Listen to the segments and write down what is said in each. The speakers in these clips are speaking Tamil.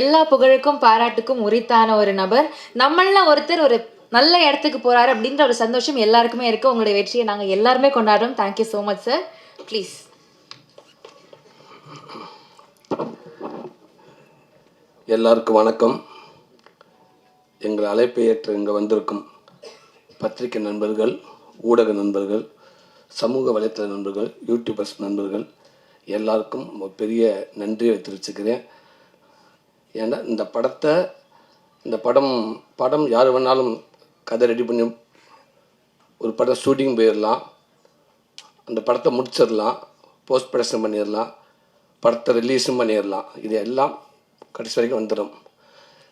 எல்லா புகழுக்கும் பாராட்டுக்கும் உரித்தான ஒரு நபர். நம்மள ஒருத்தர் ஒரு நல்ல இடத்துக்கு போறாரு அப்படின்ற ஒரு சந்தோஷம் எல்லாருக்குமே இருக்கு. உங்களுடைய வெற்றியை நாங்கள் எல்லாருமே கொண்டாடுறோம். Thank you so much sir. Please. எல்லாருக்கும் வணக்கம். எங்கள் அழைப்பை ஏற்று இங்கே வந்திருக்கும் பத்திரிகை நண்பர்கள், ஊடக நண்பர்கள், சமூக வலைத்தள நண்பர்கள், யூடியூபர்ஸ் நண்பர்கள் எல்லாருக்கும் பெரிய நன்றியை தெரிவிச்சுக்கிறேன். ஏன்னா இந்த படம் யார் வேணாலும் கதை ரெடி பண்ணி ஒரு படம் ஷூட்டிங் போயிடலாம், அந்த படத்தை முடிச்சிடலாம், போஸ்ட் ப்ரொடக்ஷன் பண்ணிடலாம், படத்தை ரிலீஸும் பண்ணிடலாம். இது எல்லாம் கடைசி வரைக்கும் வந்துடும்.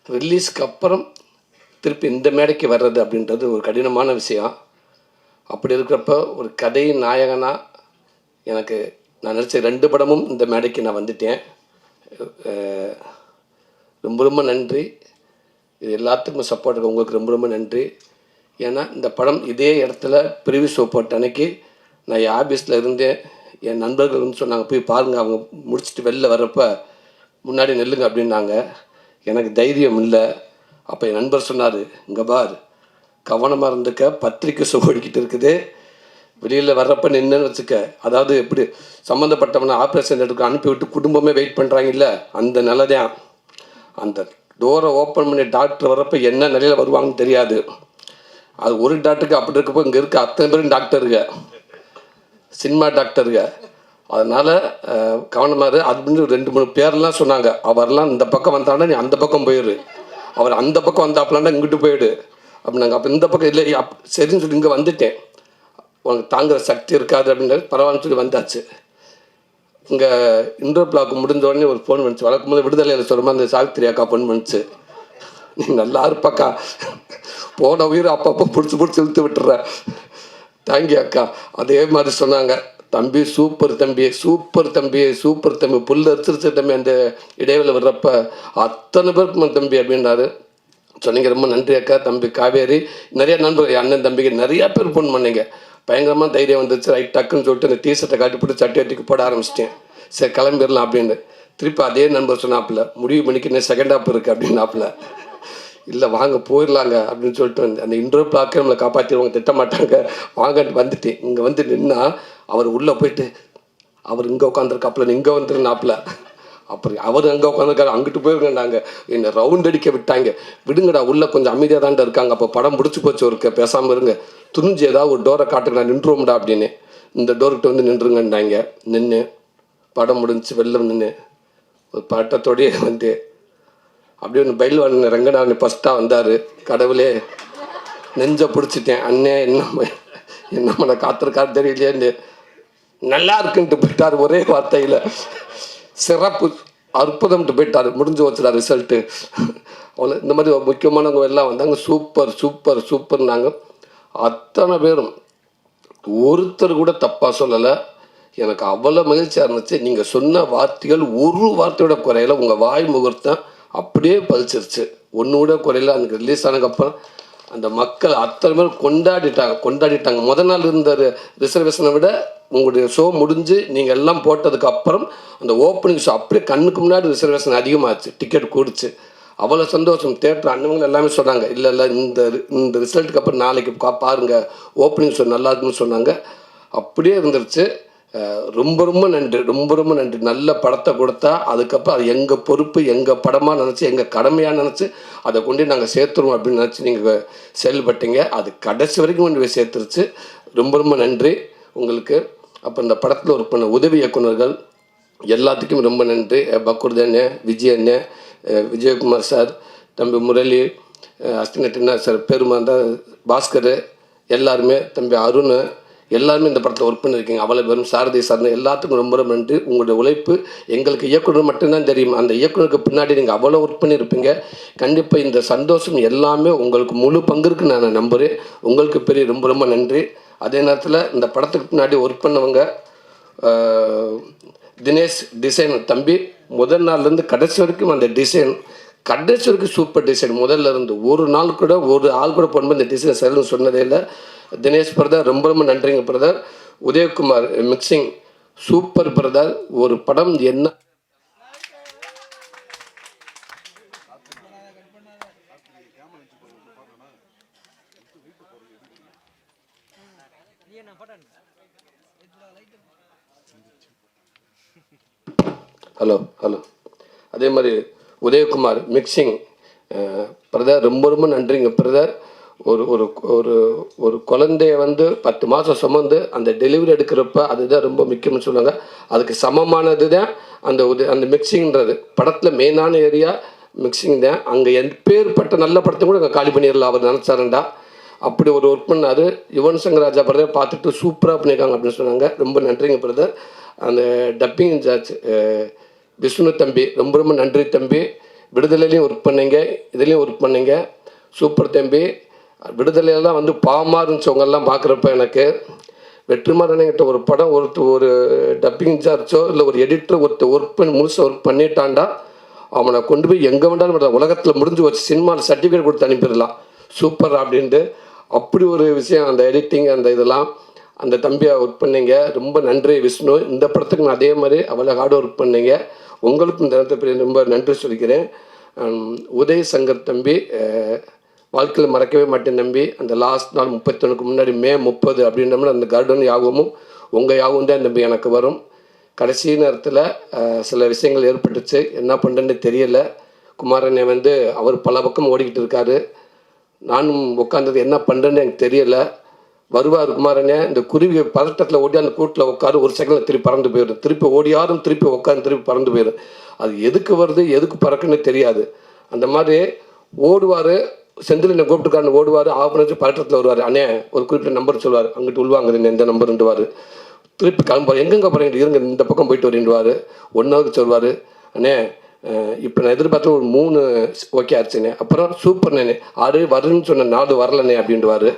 ரிலீஸ்க்கு அப்புறம் திருப்பி இந்த மேடைக்கு வர்றது அப்படின்றது ஒரு கடினமான விஷயம். அப்படி இருக்கிறப்ப ஒரு கதை நாயகனாக எனக்கு நான் நடித்த 2 படமும் இந்த மேடைக்கு நான் வந்துட்டேன். ரொம்ப ரொம்ப நன்றி. இது எல்லாத்துக்கும் சப்போர்ட் இருக்கு. உங்களுக்கு ரொம்ப ரொம்ப நன்றி. ஏன்னா இந்த படம் இதே இடத்துல ப்ரிவியூ ஷோ போட்ட அன்னைக்கு நான் என் ஆஃபீஸில் இருந்தேன். என் நண்பர்கள் வந்து சொன்னாங்க, போய் பாருங்கள், அவங்க முடிச்சுட்டு வெளில வர்றப்ப முன்னாடி நெல்லுங்க அப்படின்னாங்க. எனக்கு தைரியம் இல்லை. அப்போ என் நண்பர் சொன்னார், இங்கே பார், கவனமாக இருந்துக்க, பத்திரிக்கை ஷோ ஓடிக்கிட்டு இருக்குது, வெளியில் வர்றப்ப நின்றுன்னு வச்சுக்க. அதாவது எப்படி சம்மந்தப்பட்டவனை ஆப்ரேஷன் எடுக்க அனுப்பிவிட்டு குடும்பமே வெயிட் பண்ணுறாங்கல்ல, அந்த நிலைதான். அந்த டோரை ஓப்பன் பண்ணி டாக்டர் வர்றப்ப என்ன நிலையில் வருவாங்கன்னு தெரியாது. அது ஒரு டாக்டருக்கு அப்படி இருக்கப்போ இங்கே இருக்க அத்தனை பேரும் டாக்டருங்க, சினிமா டாக்டருங்க. அதனால் கவனமாக அது பண்ணி 2-3 பேர்லாம் சொன்னாங்க. அவரெல்லாம் இந்த பக்கம் வந்தாங்கன்னா நீ அந்த பக்கம் போயிடு, அவர் அந்த பக்கம் வந்தாப்பலான்னா இங்கிட்டு போயிடு அப்படின்னாங்க. அப்போ இந்த பக்கம் இல்லை சரின்னு சொல்லி இங்கே வந்துட்டேன். உனக்கு தாங்குகிற சக்தி இருக்காது அப்படின்றது பரவாயில்ல சொல்லி வந்தாச்சு. இங்கே இன்டோர் பிளாக் முடிஞ்ச உடனே ஒரு ஃபோன் பண்ணிச்சு. வழக்கம் போது விடுதலையில் சொல்கிற மாதிரி அந்த சாவித்திரி அக்கா ஃபோன் பண்ணிச்சு, நீ நல்லா இருப்பாக்கா, போன உயிர் அப்பப்போ பிடிச்சி இழுத்து விட்டுற, தேங்க்யூ அக்கா. அதே மாதிரி சொன்னாங்க, தம்பி சூப்பர் தம்பி, சூப்பர் தம்பி, சூப்பர் தம்பி, புல் அரிச்சிருச்சு தம்பி. அந்த இடைவெளி வர்றப்ப அத்தனை பேருக்கு தம்பி அப்படின்னாரு. சொன்னீங்க, ரொம்ப நன்றி அக்கா. தம்பி காவேரி, நிறைய நண்பர்கள், அண்ணன் தம்பிக்கு நிறையா பேர் ஃபோன் பண்ணீங்க. பயங்கரமாக தைரியம் வந்துச்சு. ரைட் டக்குன்னு சொல்லிட்டு அந்த டிஷர்ட்டை காட்டி போட்டு சட்டி வட்டிக்கு போட ஆரம்பிச்சிட்டேன். சரி கிளம்பிடலாம் அப்படின்னு. திருப்பி அதே நண்பர் சொன்னாப்புல, முடிவு பண்ணிக்கு இன்னும் செகண்ட் ஹாப் இருக்குது அப்படின்னாப்புல. இல்லை வாங்க போயிடலாங்க அப்படின்னு சொல்லிட்டு வந்து அந்த இன்டோர் பிளாக்கே நம்மளை காப்பாற்றிடுவாங்க, திட்ட மாட்டாங்க, வாங்கன்னு வந்துட்டேன். இங்கே வந்து நின்னா அவர் உள்ளே போயிட்டு, அவர் இங்கே உட்காந்துருக்காப்புல, இங்கே வந்துருந்தாப்புல. அப்புறம் அவர் அங்கே உட்காந்துருக்காரு, அங்கிட்டு போயிருக்கேன்டாங்க. என்னை ரவுண்ட் அடிக்க விட்டாங்க. விடுங்கடா, உள்ளே கொஞ்சம் அமைதியாக தான்டா இருக்காங்க, அப்போ படம் முடிச்சு போச்சு ஒருக்க, பேசாமல் இருங்க, துணிஞ்சு ஏதாவது ஒரு டோரை காட்டுங்க, நான் நின்றுவோம்டா அப்படின்னு. இந்த டோர்கிட்ட வந்து நின்றுங்கண்டாங்க. நின்று படம் முடிஞ்சு வெளில நின்று ஒரு பட்டத்தோடையே வந்து அப்படியே ஒன்று பயில்வான் ரங்கநாதன் ஃபஸ்ட்டாக வந்தார். கடவுளே நெஞ்சை பிடிச்சிட்டேன். அண்ணே என்ன காத்திருக்காரு தெரியலையே, நல்லா இருக்குன்ட்டு போயிட்டார் ஒரே வார்த்தையில். சிறப்பு, அற்புதம்ட்டு போயிட்டார். முடிஞ்சு வச்சுடா ரிசல்ட்டு. அவ்வளோ இந்த மாதிரி முக்கியமானவங்க எல்லாம் வந்தாங்க. சூப்பர் சூப்பர் சூப்பர்னாங்க. அத்தனை பேரும் ஒருத்தர் கூட தப்பாக சொல்லலை. எனக்கு அவ்வளோ மகிழ்ச்சியாக இருந்துச்சு. நீங்கள் சொன்ன வார்த்தைகள் ஒரு வார்த்தையோட குறையில, உங்கள் வாய் முகூர்த்தம் அப்படியே பதிச்சிருச்சு, ஒன்று கூட குறையில. அதுக்கு ரிலீஸ் ஆனதுக்கப்புறம் அந்த மக்கள் அத்தனை பேர் கொண்டாடிட்டாங்க. முதல் நாள் இருந்த ரிசர்வேஷனை விட உங்களுடைய ஷோ முடிஞ்சு நீங்கள் எல்லாம் போட்டதுக்கப்புறம் அந்த ஓப்பனிங் ஷோ அப்படியே கண்ணுக்கு முன்னாடி ரிசர்வேஷன் அதிகமாகச்சு, டிக்கெட் கூடிச்சு. அவ்வளோ சந்தோஷம். தேட்டர் அண்ணவங்க எல்லாமே சொன்னாங்க, இல்லை இந்த ரிசல்ட்டுக்கு அப்புறம் நாளைக்கு பாருங்கள், ஓப்பனிங் ஷோ நல்லா இருக்குன்னு சொன்னாங்க. அப்படியே இருந்துருச்சு. ரொம்ப ரொம்ப நன்றி, ரொம்ப ரொம்ப நன்றி. நல்ல படத்தை கொடுத்தா அதுக்கப்புறம் அது எங்கள் பொறுப்பு, எங்கள் படமாக நினச்சி, எங்கள் கடமையாக நினச்சி அதை கொண்டு நாங்கள் சேர்த்துருவோம் அப்படின்னு நினச்சி நீங்கள் செயல்பட்டீங்க. அது கடைசி வரைக்கும் கொண்டு போய் சேர்த்துருச்சு. ரொம்ப ரொம்ப நன்றி உங்களுக்கு. அப்போ இந்த படத்தில் ஒர்க் பண்ண உதவி இயக்குநர்கள் எல்லாத்துக்கும் ரொம்ப நன்றி. பக்கூர் அண்ணே, விஜய் அண்ணே, விஜயகுமார் சார், தம்பி முரளி, அஸ்டினட்டினா சார், பெருமாந்தா, பாஸ்கர், எல்லாருமே, தம்பி அருண், எல்லாருமே இந்த படத்தில் ஒர்க் பண்ணியிருக்கீங்க. அவ்வளோ பேரும், சாரதி சார்ந்து எல்லாத்துக்கும் ரொம்ப ரொம்ப நன்றி. உங்களுடைய உழைப்பு எங்களுக்கு இயக்குனர் மட்டும்தான் தெரியும். அந்த இயக்குனருக்கு பின்னாடி நீங்கள் அவ்வளோ ஒர்க் பண்ணியிருப்பீங்க. கண்டிப்பாக இந்த சந்தோஷம் எல்லாமே உங்களுக்கு முழு பங்கு இருக்குன்னு நான் நம்புகிறேன். உங்களுக்கு பெரிய ரொம்ப ரொம்ப நன்றி. அதே நேரத்தில் இந்த படத்துக்கு பின்னாடி ஒர்க் பண்ணவங்க தினேஷ் டிசைன் தம்பி, முதல் நாள்லேருந்து கடைசி வரைக்கும் அந்த டிசைன் கடைசி வரைக்கும் சூப்பர் டிசைன். முதல்ல இருந்து ஒரு நாள் கூட ஒரு ஆள் கூட போகும்போது இந்த டிசைன் சரின்னு சொன்னதே இல்லை. தினேஷ் பிரதர் ரொம்ப ரொம்ப நன்றிங்க brother. Udayakumar mixing super brother. ஒரு படம் என்ன ஹலோ ஹலோ. அதே மாதிரி உதயகுமார் மிக்சிங் பிரதர், ரொம்ப ரொம்ப நன்றிங்க பிரதர். ஒரு ஒரு ஒரு ஒரு குழந்தைய வந்து 10 மாதம் சுமந்து அந்த டெலிவரி எடுக்கிறப்ப அதுதான் ரொம்ப முக்கியம்னு சொல்லுவாங்க. அதுக்கு சமமானது தான் அந்த மிக்சிங்கிறது. படத்தில் மெயினான ஏரியா மிக்சிங் தான். அங்கே எப்பேற்பட்ட நல்ல படத்தை கூட அங்கே காலி பண்ணிடலாம் அவர் நினச்சாருண்டா. அப்படி ஒரு ஒர்க் பண்ணார். யுவன் சங்கர் ராஜா பிரதர் பார்த்துட்டு சூப்பராக பண்ணியிருக்காங்க அப்படின்னு சொன்னாங்க. ரொம்ப நன்றிங்க பிரதர். அந்த டப்பிங் இன்சார்ஜ் விஷ்ணு தம்பி, ரொம்ப ரொம்ப நன்றி தம்பி. விடுதலையிலையும் ஒர்க் பண்ணீங்க, இதுலேயும் ஒர்க் பண்ணீங்க, சூப்பர் தம்பி. விடுதலையெல்லாம் வந்து பாவமாக இருந்துச்சவங்கெல்லாம் பார்க்குறப்ப எனக்கு வெற்றிமாறன்கிட்ட ஒரு படம் ஒரு டப்பிங் இன்சார்ஜோ இல்லை ஒரு எடிட்டர் ஒர்க் பண்ணி முழுசாக ஒர்க் பண்ணிட்டான்டா, அவனை கொண்டு போய் எங்கே வேண்டாலும் உலகத்தில் முடிஞ்சு வச்சு சினிமாவில் சர்டிஃபிகேட் கொடுத்து அனுப்பிடலாம் சூப்பர் அப்படின்ட்டு. அப்படி ஒரு விஷயம் அந்த எடிட்டிங் அந்த இதெல்லாம் அந்த தம்பியை ஒர்க் பண்ணீங்க. ரொம்ப நன்றி விஷ்ணு. இந்த படத்துக்கு நான் அதே மாதிரி அவ்வளோ ஹார்ட் ஒர்க் பண்ணீங்க. உங்களுக்கும் இந்த நேரத்தை ரொம்ப நன்றி சொல்லிக்கிறேன். உதய் சங்கர் தம்பி, வாழ்க்கையில் மறக்கவே மாட்டேன் தம்பி. அந்த லாஸ்ட் நாள் 31க்கு முன்னாடி மே 30 அப்படின்ற அந்த கார்டன் யாகமும் உங்கள் யாகம் தான் தம்பி எனக்கு வரும். கடைசி நேரத்தில் சில விஷயங்கள் ஏற்பட்டுச்சு, என்ன பண்ணுறேன்னு தெரியலை. குமாரனை வந்து அவர் பல பக்கம் ஓடிக்கிட்டு இருக்காரு. நானும் உட்காந்தது என்ன பண்ணுறேன்னு எனக்கு தெரியலை. வருவார் குமாரனே, இந்த குருவி பதட்டத்தில் ஓடி அந்த கூட்டில் உட்காரு, ஒரு செகண்டில் திருப்பி பறந்து போயிடும், திருப்பி ஓடியாரும் திருப்பி உட்காந்து திருப்பி பறந்து போயிடும். அது எதுக்கு வருது எதுக்கு பறக்குன்னு தெரியாது. அந்த மாதிரி ஓடுவார். செந்தில் கூப்பிட்டுக்காரன் ஓடுவார். ஆஃப் பதட்டத்தில் வருவார். அண்ணே ஒரு குறிப்பிட்ட நம்பர் சொல்லுவார், அங்கிட்டு உள்வாங்குறேன் எந்த நம்பருண்டுவார். திருப்பி கிளம்புவார். எங்கெங்கே போகிறீங்க, இருங்க இந்த பக்கம் போயிட்டு வரேன்டுவார். 1 ஹவருக்கு சொல்வார், அண்ணே இப்போ நான் எதிர்பார்த்து ஒரு 3 ஓகே ஆச்சுண்ணே. அப்புறம் சூப்பர்ண்ணே 6 வருன்னு சொன்ன 4 வரலண்ணே அப்படின்ட்டுவார்.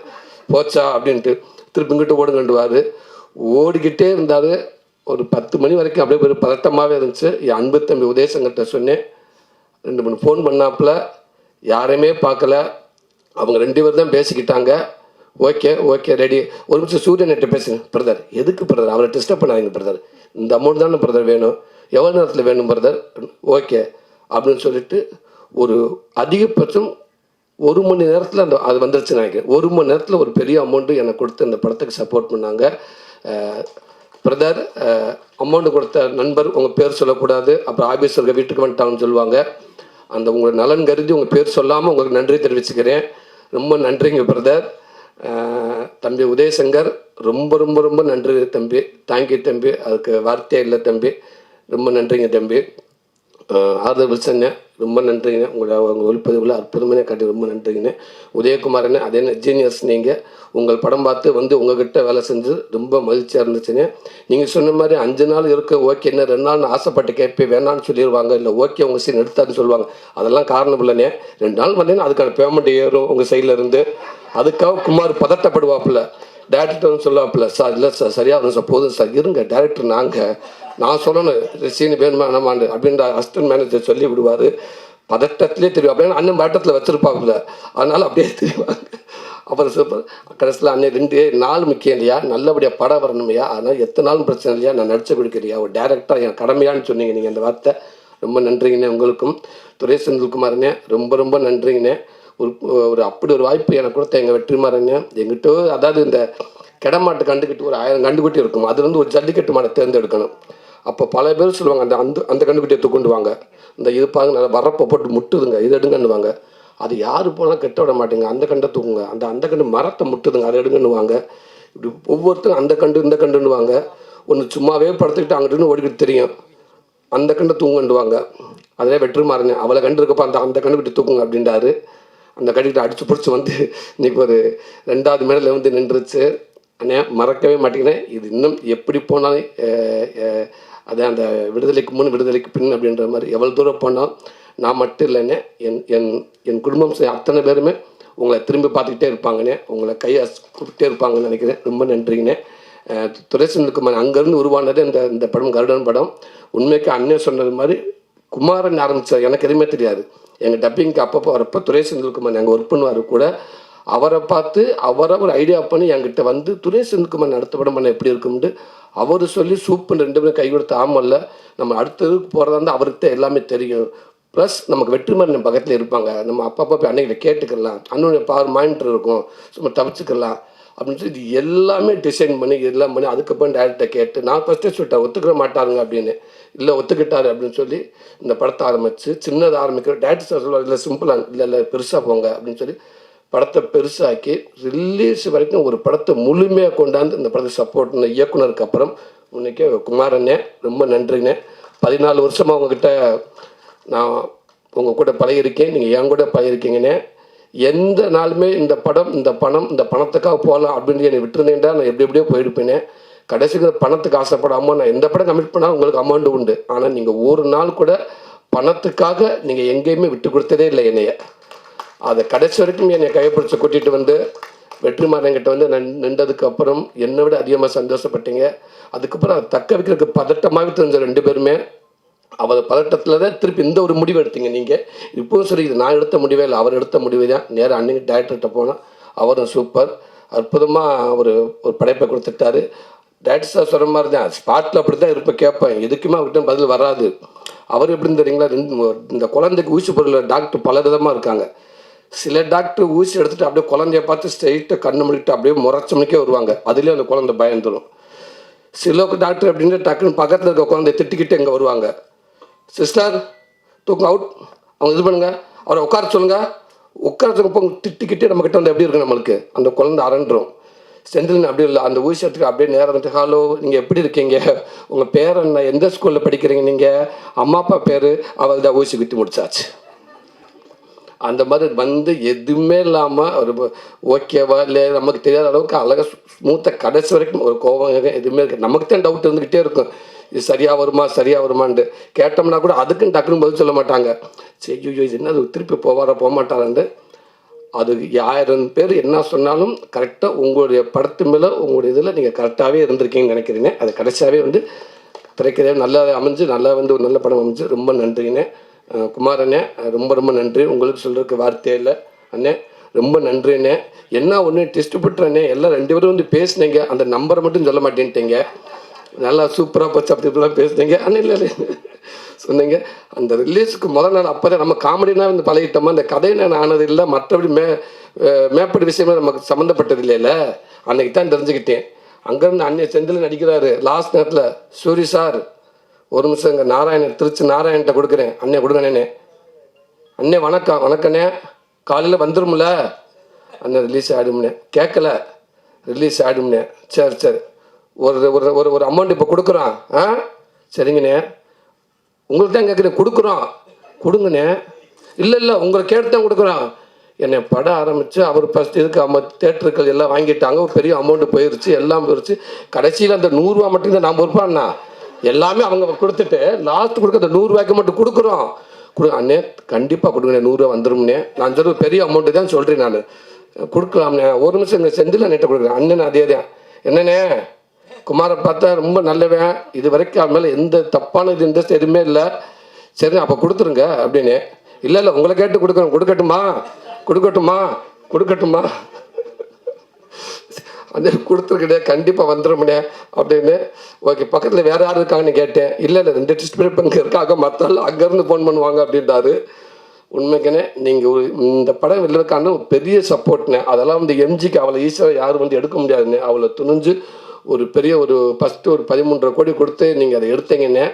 போச்சா அப்படின்ட்டு திருப்பி இங்கிட்டு ஓடுங்கண்டுவார். ஓடிக்கிட்டே இருந்தார். ஒரு 10 மணி வரைக்கும் அப்படியே ஒரு பதட்டமாகவே இருந்துச்சு. என் அன்பு தம்பி உதயசங்கர்கிட்ட சொன்னேன். 2 3 ஃபோன் பண்ணாப்புல யாரையுமே பார்க்கல. அவங்க 2 பேர் தான் பேசிக்கிட்டாங்க. Okay okay ready. ஒரு நிமிஷம் சூரியன்கிட்ட பேசுங்க பிரதர். எதுக்கு பிரதர், அவரை டிஸ்டர்ப் பண்ணாதீங்க பிரதர், இந்த அமௌண்ட் தானே பிரதர் வேணும், எவ்வளோ நேரத்தில் வேணும் பிரதர், ஓகே அப்படின்னு சொல்லிட்டு ஒரு அதிகபட்சம் 1 மணி நேரத்தில் அது வந்துருச்சுன்னு நினைக்கிறேன். 1 மணி நேரத்தில் ஒரு பெரிய அமௌண்ட்டு எனக்கு கொடுத்து அந்த படத்துக்கு சப்போர்ட் பண்ணாங்க. பிரதர், அமௌண்ட்டு கொடுத்த நண்பர் உங்கள் பேர் சொல்லக்கூடாது, அப்புறம் ஆஃபீஸ் இருக்க வீட்டுக்கு வந்துட்டாங்கன்னு சொல்லுவாங்க. அந்த உங்களை நலன் கருதி உங்கள் பேர் சொல்லாமல் உங்களுக்கு நன்றி தெரிவிச்சுக்கிறேன். ரொம்ப நன்றிங்க பிரதர். தம்பி உதயசங்கர், ரொம்ப ரொம்ப ரொம்ப நன்றி தம்பி. தேங்க்யூ தம்பி, அதுக்கு வார்த்தையே இல்லை தம்பி. ரொம்ப நன்றிங்க தம்பி. ஆதர் வில்சண்ணே ரொம்ப நன்றிங்க. உங்கள் ஒளிப்பதிவில் அற்புதமான காட்டி ரொம்ப நன்றிங்கண்ணே. உதயகுமாரண்ணே அதே ஜீனியர்ஸ். நீங்கள் உங்கள் படம் பார்த்து வந்து உங்கள்கிட்ட வேலை செஞ்சு ரொம்ப மகிழ்ச்சியாக இருந்துச்சுங்க. நீங்கள் சொன்ன மாதிரி 5 நாள் இருக்க ஓகே, என்ன 2 நாள் ஆசைப்பட்டு கேட்பேன் வேணான்னு சொல்லிடுவாங்க, இல்லை ஓகே உங்கள் சீன் எடுத்தாருன்னு சொல்லுவாங்க. அதெல்லாம் காரணம் இல்லைண்ணே. 2 நாள் வந்தீங்கன்னா அதுக்கான பேமெண்ட் ஏறும் உங்கள் சைடில் இருந்து. அதுக்காக குமார் பதட்டப்படுவாப்புல, டேரக்டர்னு சொல்லுவாப்புல, சார் இல்லை சார் சரியாக வரும் சார், போதும் சார் இருங்க டேரக்டர் நான் சொல்லணும் சீனு வேணுமா நம்மாண்டு அப்படின்ற அசிஸ்டன்ட் மேனேஜர் சொல்லி விடுவார். பதட்டத்திலே தெரியும். அப்படின்னா அண்ணன் பதட்டத்தில் வச்சுருப்பாப்புல, அதனால் அப்படியே தெரியுவாங்க. அப்புறம் சூப்பர் கடைசியில் அண்ணன் 2 நாள் முக்கியம் இல்லையா, நல்லபடியாக படம் வரணுமையா, அதனால் எத்தனை நாளும் பிரச்சனை இல்லையா, நான் நடிச்சு கொடுக்குறியா ஒரு டேரக்டராக என் கடமையான்னு சொன்னீங்க நீங்கள் அந்த வார்த்தை. ரொம்ப நன்றிங்கண்ணே. உங்களுக்கும் துரை செந்தில்குமாரண்ணே ரொம்ப ரொம்ப நன்றிங்கண்ணே. ஒரு அப்படி ஒரு வாய்ப்பு எனக்கு கொடுத்த எங்கள் வெற்றிமாறண்ணே. எங்கிட்ட அதாவது இந்த கிடமாட்டு கண்டுக்கிட்டு ஒரு 1000 கண்டுக்குட்டி இருக்கும், அதுலேருந்து ஒரு ஜல்லிக்கட்டு மாடை தேர்ந்தெடுக்கணும். அப்போ பல பேர் சொல்லுவாங்க அந்த கண்டுக்குட்டியை தூக்கொண்டு வாங்க, இந்த இது பாருங்க நல்லா வரப்போ போட்டு முட்டுதுங்க, இது எடுங்கன்னுவாங்க. அது யார் போனால் கெட்ட விட மாட்டேங்க, அந்த கண்டை தூக்குங்க, அந்த கண்டு மரத்தை முட்டுதுங்க, அதை எடுங்கன்னுவாங்க. இப்படி ஒவ்வொருத்தரும் அந்த கண்டு இந்த கண்டுன்னுவாங்க. ஒன்று சும்மாவே படுத்துக்கிட்டு அங்கிட்டு ஓடிக்கிட்டு தெரியும், அந்த கண்டை தூங்குண்டுவாங்க. அதிலே வெற்றிமாறனே அவளை கண்டு இருக்கப்போ அந்த கண்டுக்கிட்டு தூக்குங்க அப்படின்றாரு. அந்த கண்டுக்கிட்ட அடித்து பிடிச்சி வந்து இன்றைக்கி ஒரு 2வது மேடையில் வந்து நின்றுச்சு. அண்ணே மறக்கவே மாட்டேங்கிறேன். இது இன்னும் எப்படி போனாலும் அது அந்த விடுதலைக்கு முன் விடுதலைக்கு பின் அப்படின்ற மாதிரி எவ்வளோ தூரம் போனால் நான் மட்டும் இல்லைண்ணே, என் குடும்பம் அத்தனை பேருமே உங்களை திரும்பி பார்த்துக்கிட்டே இருப்பாங்கண்ணே, உங்களை கையை கூப்பிட்டே இருப்பாங்கன்னு நினைக்கிறேன். ரொம்ப நன்றிங்கண்ணே. துரை செந்தில்குமார் அங்கேருந்து உருவானது இந்த படம் கருடன் படம். உண்மைக்கு அண்ணன் சொன்னது மாதிரி குமாரன் ஆரம்பித்தார், எனக்கு எதுவுமே தெரியாது. எங்கள் டப்பிங்க்கு அப்பப்போ வரப்போ துரை செந்தில்குமார் அங்கே ஒர்க் பண்ணுவார் கூட, அவரை பார்த்து அவரை ஒரு ஐடியா பண்ணி என்கிட்ட வந்து துரை செந்தில்குமார் அடுத்த படம் பண்ண எப்படி இருக்கும்ட்டு அவர் சொல்லி சூப்பர் 2 பேரும் கை கொடுத்து, ஆமல்ல நம்ம அடுத்ததுக்கு போகிறதா இருந்தால் அவருக்கு தான் எல்லாமே தெரியும், ப்ளஸ் நமக்கு வெற்றிமாறன் பக்கத்தில் இருப்பாங்க, நம்ம அப்பப்போ போய் அன்னைக்கிட்ட கேட்டுக்கலாம், அண்ணனுடைய பவர் மானிட்டர் இருக்கும், சும்மா தப்பிச்சுக்கலாம் அப்படின்னு சொல்லி இது எல்லாமே டிசைன் பண்ணி எல்லாம் பண்ணி அதுக்கப்புறம் டேரக்டரை கேட்டு நான் ஃபஸ்ட்டே சொல்லிட்டேன் ஒத்துக்கிற மாட்டாருங்க அப்படின்னு. இல்லை ஒத்துக்கிட்டாரு அப்படின்னு சொல்லி இந்த படத்தை ஆரம்பித்து சின்னதாக ஆரம்பிக்கிற டேரக்டர் சார் சொல்லுவார், இல்லை சிம்பிளாக இல்லை பெருசாக போங்க அப்படின்னு சொல்லி படத்தை பெருசாக்கி ரிலீஸ் வரைக்கும் ஒரு படத்தை முழுமையாக கொண்டாந்து இந்த படத்தை சப்போர்ட் பண்ண இயக்குனருக்கு அப்புறம் இன்னைக்கு குமாரண்ணே ரொம்ப நன்றிண்ணே. 14 வருஷமாக உங்ககிட்ட நான் உங்கள் கூட பழகிருக்கேன், நீங்கள் என் கூட பழகிருக்கீங்கண்ணே. எந்த நாளுமே இந்த படம் இந்த பணம் இந்த பணத்துக்காக போகலாம் அப்படின்னு என்னை விட்டுருந்தேன்டா நான் எப்படி எப்படியோ போயிருப்பேனே. கடைசிக்கு பணத்துக்கு ஆசைப்படாமல் நான் எந்த படம் கமிட் பண்ணால் உங்களுக்கு அமௌண்ட் உண்டு, ஆனால் நீங்கள் ஒரு நாள் கூட பணத்துக்காக நீங்கள் எங்கேயுமே விட்டு கொடுத்ததே இல்லை என்னைய. அதை கடைசி வரைக்கும் என்னை கைப்பிடிச்சு கூட்டிகிட்டு வந்து வெற்றிமாறன்கிட்ட வந்து நின்றதுக்கு அப்புறம் என்னை விட அதிகமாக சந்தோஷப்பட்டீங்க. அதுக்கப்புறம் அதை தக்க வைக்கிறதுக்கு பதட்டமாகவே தெரிஞ்ச 2 பேருமே. அவர் பதட்டத்தில் தான் திருப்பி இந்த ஒரு முடிவு எடுத்தீங்க நீங்கள். இப்போவும் சரி, இது நான் எடுத்த முடிவே இல்லை, அவர் எடுத்த முடிவு தான். நேராக அன்னைக்கு டேரக்டர்கிட்ட போனால் அவரும் சூப்பர் அற்புதமாக ஒரு படைப்பை கொடுத்துட்டாரு. டேரக்டர் சார் சொல்கிற மாதிரி தான் ஸ்பாட்டில் அப்படி தான் இருப்பேன், கேட்பேன், எதுக்குமே அவர்கிட்ட பதில் வராது. அவர் எப்படின்னு தெரியுங்களா, இந்த குழந்தைக்கு ஊசி பொருள் டாக்டர் பல விதமாக இருக்காங்க. சில டாக்டர் ஊசி எடுத்துகிட்டு அப்படியே குழந்தைய பார்த்து ஸ்ட்ரெயிட்டாக கண்ணு முடிக்கிட்டு அப்படியே முறைச்சமணிக்கே வருவாங்க, அதுலேயே அந்த குழந்தை பயந்துடும். சில டாக்டர் அப்படின்ட்டு டக்குன்னு பக்கத்தில் இருக்க குழந்தைய திட்டிக்கிட்டு எங்கே வருவாங்க, சிஸ்டர் தூக்கம் அவுட், அவங்க இது பண்ணுங்க, அவரை உட்கார சொல்லுங்கள், உட்காரத்துக்கு திட்டிக்கிட்டே நம்மக்கிட்ட வந்து எப்படி இருக்கு நம்மளுக்கு அந்த குழந்தை அரண்டுரும். செந்தில் அப்படி இல்லை, அந்த ஊசி எடுத்துக்கு அப்படியே நேரம் வந்து ஹலோ நீங்கள் எப்படி இருக்கீங்க, உங்கள் பேர் என்ன, எந்த ஸ்கூலில் படிக்கிறீங்க, நீங்கள் அம்மா அப்பா பேர், அவள் தான் ஊசி குத்தி முடிச்சாச்சு. அந்த மாதிரி வந்து எதுவுமே இல்லாமல் ஒரு ஓகேவா இல்லை நமக்கு தெரியாத அளவுக்கு அழகாக ஸ்மூத்தாக கடைசி வரைக்கும் ஒரு கோபம் எதுவுமே இருக்குது. நமக்கு தான் டவுட் இருந்துக்கிட்டே இருக்கும், இது சரியாக வருமான்ட்டு கேட்டோம்னா கூட அதுக்குன்னு டக்குன்னு பதில் சொல்ல மாட்டாங்க. சரி ஐயோ இது என்ன அது திருப்பி போக மாட்டாரான்ட்டு. அது 1000 பேர் என்ன சொன்னாலும் கரெக்டாக உங்களுடைய படத்து மேலே உங்களுடைய இதில் நீங்கள் கரெக்டாகவே இருந்திருக்கீங்கன்னு நினைக்கிறீங்க. அது கடைசியாகவே வந்து திரைக்கதையே நல்லா அமைஞ்சு நல்லா வந்து ஒரு நல்ல படம் அமைஞ்சு ரொம்ப நன்றிங்கண்ணே. குமாரண்ணே ரொம்ப ரொம்ப நன்றி, உங்களுக்கு சொல்கிறதுக்கு வார்த்தையே இல்லை அண்ணே, ரொம்ப நன்றிண்ணே. என்ன ஒன்று டிஸ்ட்ரிபியூட்டர்ண்ணே எல்லாம் 2 பேரும் வந்து பேசுனீங்க, அந்த நம்பரை மட்டும் சொல்ல மாட்டேன்ட்டீங்க, நல்லா சூப்பராக போச்சு அப்படி இப்படிலாம் பேசுனீங்க அண்ணே. இல்லை சொன்னீங்க அந்த ரிலீஸுக்கு முதல் நாள் அப்போ தான் நம்ம காமெடினா வந்து பழகிட்டோமா, அந்த கதை நான் ஆனது இல்லை, மற்றபடி மேப்படி விஷயமா நமக்கு சம்மந்தப்பட்டது இல்லைல்ல, அன்னைக்கு தான் தெரிஞ்சுக்கிட்டேன். அங்கேருந்து அண்ணே செந்தில் நடிக்கிறாரு லாஸ்ட் நேரத்தில், சூரி சார் ஒரு நிமிஷம் இங்கே திருச்சி நாராயண்கிட்ட கொடுக்குறேன், அண்ணே கொடுங்கண்ணே, அண்ணே வணக்கம் வணக்கண்ணே, காலையில் வந்துடும்ல அண்ணே ரிலீஸ் ஆகிடும்னே, கேட்கல ரிலீஸ் ஆகிடும்னே, சரி ஒரு ஒரு ஒரு அமௌண்ட் இப்போ கொடுக்குறோம், சரிங்கண்ணே உங்களுக்கு தான் கேட்குறேன், கொடுங்கண்ணே, இல்லை உங்களை கேட்டு தான் கொடுக்குறோம். என்னை படம் ஆரம்பித்து அவர் ஃபஸ்ட் இதுக்கு தேட்டருக்கள் எல்லாம் வாங்கிட்டாங்க, ஒரு பெரிய அமௌண்ட்டு போயிடுச்சு, எல்லாம் போயிடுச்சு. கடைசியில் அந்த 100 ரூபா மட்டும் தான் நான் பொறுப்பாண்ணா, எல்லாமே அவங்க கொடுத்துட்டு லாஸ்ட் கொடுக்க அந்த 100 ரூபாய்க்கு மட்டும் கொடுக்குறோம். அண்ணே கண்டிப்பாக கொடுங்கண்ணே, 100 ரூபா வந்துடும்ண்ணே, நான் சொல்ல பெரிய அமௌண்ட்டு தான் சொல்கிறேன், நான் கொடுக்கலாம்ண்ணே. ஒரு நிமிஷம் இங்கே செந்தில் அண்ணேட்ட கொடுக்குறேன், அண்ணன் அதே தான் என்னண்ணே குமாரை பார்த்தா ரொம்ப நல்லவன், இது வரைக்கும் அவன் மேலே எந்த தப்பான இது இன்ட்ரெஸ்ட் எதுவுமே இல்லை, சரி அப்போ கொடுத்துருங்க அப்படின்னு. இல்லை உங்களை கேட்டு கொடுக்கட்டுமா அந்த கொடுத்துருக்கே கண்டிப்பாக வந்துடும்னே அப்படின்னு. ஓகே பக்கத்தில் வேறு யாரும் இருக்காங்கன்னு கேட்டேன், இல்லை 2 டிஸ்ட்ரிபியூட் இங்கே இருக்காங்க, மற்றாலும் அங்கேருந்து ஃபோன் பண்ணுவாங்க அப்படின்றாரு. உண்மைக்குன்னே நீங்கள் இந்த படம் வெளியிருக்கான ஒரு பெரிய சப்போர்ட்னே, அதெல்லாம் வந்து எம்ஜிக்கு அவ்வளோ ஈஸியாக யாரும் வந்து எடுக்க முடியாதுன்னு அவ்வளோ துணிஞ்சு ஒரு பெரிய ஒரு ஃபஸ்ட்டு ஒரு 13.5 கோடி கொடுத்து நீங்கள் அதை எடுத்தீங்கன்னே,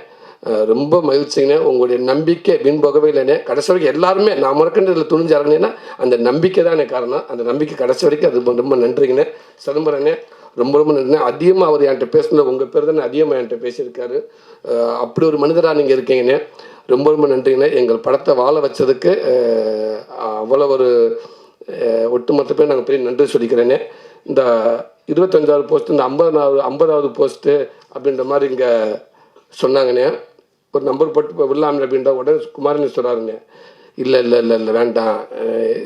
ரொம்ப மகிழ்ச்சிங்கண்ணே. உங்களுடைய நம்பிக்கை வீண் போகவே இல்லைண்ணே. கடைசி வரைக்கும் எல்லாருமே நான் முறக்கண்டு இதில் துணிஞ்சு இறங்கினேன்னா அந்த நம்பிக்கை தான் எனக்கு காரணம், அந்த நம்பிக்கை கடைசி வரைக்கும் அது ரொம்ப நன்றிங்கண்ணே. சிதம்பரண்ணே ரொம்ப நன்றிண்ணே. அதிகமாக அவர் என்கிட்ட பேசுனது உங்கள் பேர் தானே அதிகமாக என்கிட்ட பேசியிருக்காரு, அப்படி ஒரு மனிதராக நீங்கள் இருக்கீங்கண்ணே, ரொம்ப நன்றிங்கண்ணே. எங்கள் படத்தை வாழ வச்சதுக்கு அவ்வளோ ஒரு ஒட்டுமொத்த பேர் நாங்கள் பெரிய நன்றி சொல்லிக்கிறேன்னே. இந்த 25வது போஸ்ட்டு, இந்த 50வது போஸ்ட்டு அப்படின்ற மாதிரி இங்கே சொன்னாங்கண்ணே, ஒரு நம்பர் போட்டு இப்போ விடலாமே அப்படின்ற உடனே குமாரன் சொல்கிறாருண்ணே, இல்லை வேண்டாம்,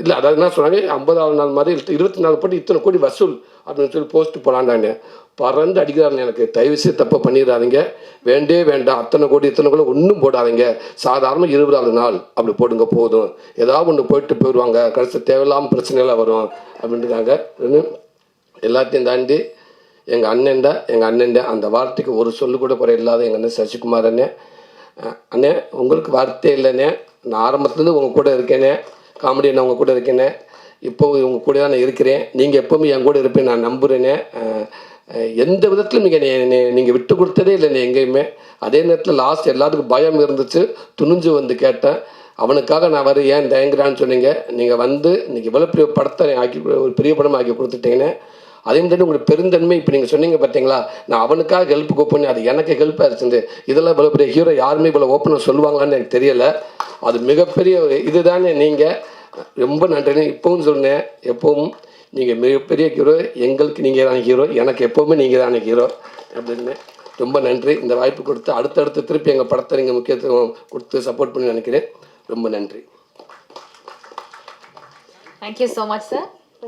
இல்லை அதாவது என்ன சொன்னாங்க 50வது நாள் மாதிரி 24 போட்டு இத்தனை கோடி வசூல் அப்படின்னு சொல்லி போஸ்ட்டு போகலான்டாண்ணே. பறந்து அடிக்கிறாருண்ணே, எனக்கு தயவுசெய்து தப்பை பண்ணிடாதீங்க, வேண்டாம் அத்தனை கோடி ஒன்றும் போடாதீங்க, சாதாரண 20வது நாள் அப்படி போடுங்க போதும், ஏதாவது ஒன்று போயிடுவாங்க, கடைசி தேவையில்லாமல் பிரச்சனைலாம் வரும் அப்படின்ட்டுருக்காங்க. எல்லாத்தையும் தாண்டி எங்கள் அண்ணன்டா அந்த வார்த்தைக்கு ஒரு சொல்லு கூட குறை இல்லாத எங்கள் அண்ணன் சசிகுமார் அண்ணே, உங்களுக்கு வார்த்தை இல்லைண்ணே, நான் ஆரம்பத்துலேருந்து உங்கள் கூட இருக்கேனே, காமெடி நான் உங்கள் கூட இருக்கேனே, இப்போ உங்கள் கூட தான் நான் இருக்கிறேன். நீங்கள் எப்போவுமே என் கூட இருப்பேன் நான் நம்புகிறேனே. எந்த விதத்திலும் நீங்கள் விட்டு கொடுத்ததே இல்லை எங்கேயுமே. அதே நேரத்தில் லாஸ்ட் எல்லாத்துக்கும் பயம் இருந்துச்சு, துணிஞ்சு வந்து கேட்டேன். அவனுக்காக நான் வர ஏன் தயங்குறான்னு சொன்னீங்க. நீங்கள் வந்து இன்றைக்கி இவ்வளோ பெரிய படத்தை ஆக்கி ஒரு பெரிய படமாக ஆக்கி கொடுத்துட்டீங்கன்னு. அதே மாதிரி உங்களுக்கு பெருந்தன்மை இப்போ நீங்கள் சொன்னீங்க பார்த்தீங்களா, நான் அவனுக்காக ஹெல்ப் கூப்பிட்டு அது எனக்கு ஹெல்ப்பாக இருந்துச்சு. இதெல்லாம் இவ்வளோ பெரிய ஹீரோ யாருமே இவ்வளோ ஓப்பனாக சொல்லுவாங்களான்னு எனக்கு தெரியலை. அது மிகப்பெரிய ஒரு இதுதானே. நீங்கள் ரொம்ப நன்றின்னு இப்போவும் சொன்னேன். எப்பவும் நீங்கள் மிகப்பெரிய ஹீரோ, எங்களுக்கு நீங்கள் தான் ஹீரோ, எனக்கு எப்போவுமே நீங்கள் தானே ஹீரோ அப்படின்னு. ரொம்ப நன்றி இந்த வாய்ப்பு கொடுத்து அடுத்தடுத்து திருப்பி எங்கள் படத்தை நீங்கள் முக்கியத்துவம் கொடுத்து சப்போர்ட் பண்ணி நினைக்கிறேன். ரொம்ப நன்றி. Thank you so much sir.